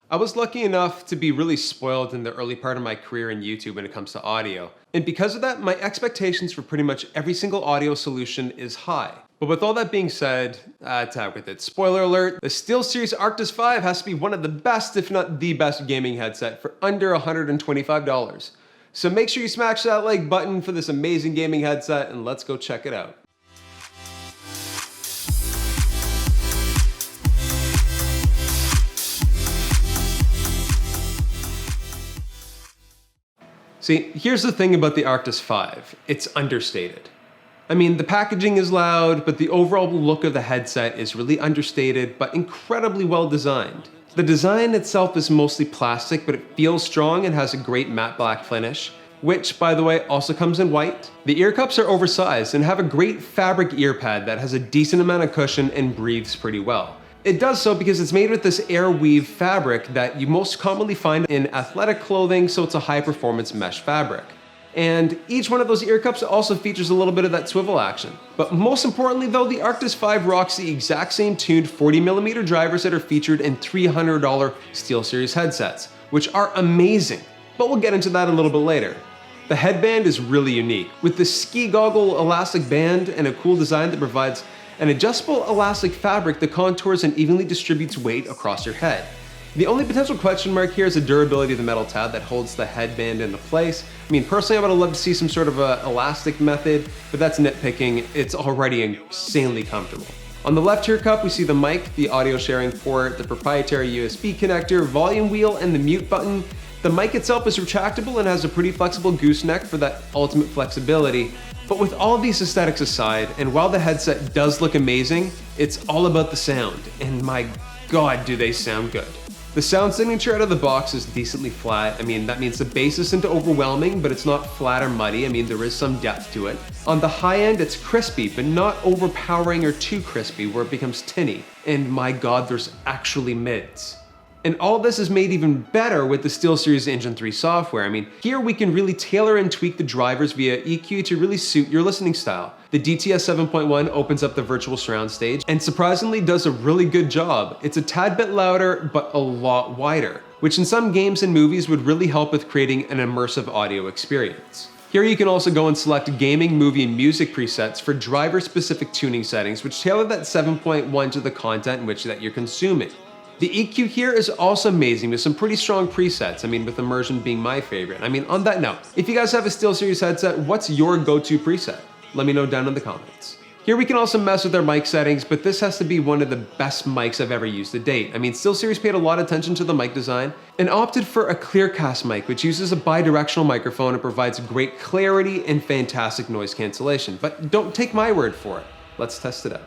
I was lucky enough to be really spoiled in the early part of my career in YouTube when it comes to audio. And because of that, my expectations for pretty much every single audio solution is high. But with all that being said, to heck with it. Spoiler alert, the Steelseries Arctis 5 has to be one of the best, if not the best gaming headset for under $125. So make sure you smash that like button for this amazing gaming headset and let's go check it out. See, here's the thing about the Arctis 5. It's understated. I mean, the packaging is loud, but the overall look of the headset is really understated, but incredibly well designed. The design itself is mostly plastic, but it feels strong and has a great matte black finish, which, by the way, also comes in white. The ear cups are oversized and have a great fabric ear pad that has a decent amount of cushion and breathes pretty well. It does so because it's made with this air weave fabric that you most commonly find in athletic clothing, so it's a high performance mesh fabric. And each one of those ear cups also features a little bit of that swivel action. But most importantly though, the Arctis 5 rocks the exact same tuned 40mm drivers that are featured in $300 SteelSeries headsets, which are amazing. But we'll get into that a little bit later. The headband is really unique, with the ski goggle elastic band and a cool design that provides an adjustable elastic fabric that contours and evenly distributes weight across your head. The only potential question mark here is the durability of the metal tab that holds the headband into place. I mean, personally, I would have loved to see some sort of a elastic method, but that's nitpicking. It's already insanely comfortable. On the left ear cup, we see the mic, the audio sharing port, the proprietary USB connector, volume wheel, and the mute button. The mic itself is retractable and has a pretty flexible gooseneck for that ultimate flexibility. But with all of these aesthetics aside, and while the headset does look amazing, it's all about the sound, and my god do they sound good. The sound signature out of the box is decently flat. I mean, that means the bass isn't overwhelming, but it's not flat or muddy. I mean, there is some depth to it. On the high end, it's crispy, but not overpowering or too crispy where it becomes tinny. And my god, there's actually mids. And all this is made even better with the SteelSeries Engine 3 software. I mean, here we can really tailor and tweak the drivers via EQ to really suit your listening style. The DTS 7.1 opens up the virtual surround stage and surprisingly does a really good job. It's a tad bit louder, but a lot wider, which in some games and movies would really help with creating an immersive audio experience. Here you can also go and select gaming, movie, and music presets for driver-specific tuning settings, which tailor that 7.1 to the content in which that you're consuming. The EQ here is also amazing with some pretty strong presets, I mean with immersion being my favorite. I mean on that note, if you guys have a SteelSeries headset, what's your go-to preset? Let me know down in the comments. Here we can also mess with our mic settings, but this has to be one of the best mics I've ever used to date. I mean SteelSeries paid a lot of attention to the mic design and opted for a ClearCast mic, which uses a bi-directional microphone and provides great clarity and fantastic noise cancellation. But don't take my word for it. Let's test it out.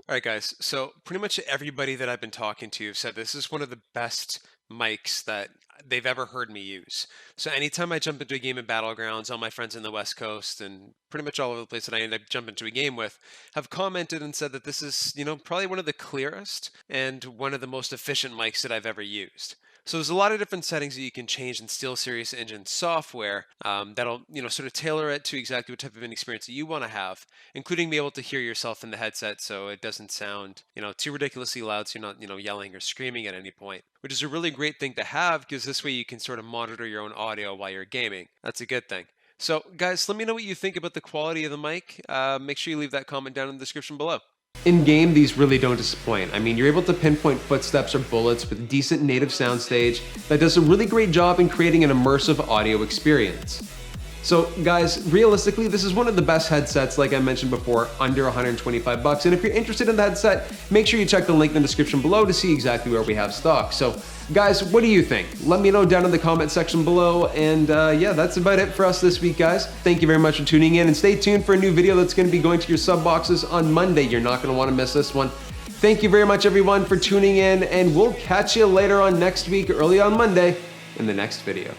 Alright guys, so pretty much everybody that I've been talking to have said this is one of the best mics that they've ever heard me use. So anytime I jump into a game in Battlegrounds, all my friends in the West Coast and pretty much all over the place that I end up jumping into a game with have commented and said that this is, probably one of the clearest and one of the most efficient mics that I've ever used. So there's a lot of different settings that you can change in SteelSeries Engine software that'll, sort of tailor it to exactly what type of an experience that you want to have, including be able to hear yourself in the headset so it doesn't sound, too ridiculously loud so you're not, yelling or screaming at any point, which is a really great thing to have because this way you can sort of monitor your own audio while you're gaming. That's a good thing. So guys, let me know what you think about the quality of the mic. Make sure you leave that comment down in the description below. In-game, these really don't disappoint. I mean, you're able to pinpoint footsteps or bullets with a decent native soundstage that does a really great job in creating an immersive audio experience. So guys, realistically, this is one of the best headsets, like I mentioned before, under 125 bucks. And if you're interested in the headset, make sure you check the link in the description below to see exactly where we have stock. So guys, what do you think? Let me know down in the comment section below. And yeah, that's about it for us this week, guys. Thank you very much for tuning in and stay tuned for a new video that's going to be going to your sub boxes on Monday. You're not going to want to miss this one. Thank you very much, everyone, for tuning in, and we'll catch you later on next week, early on Monday, in the next video.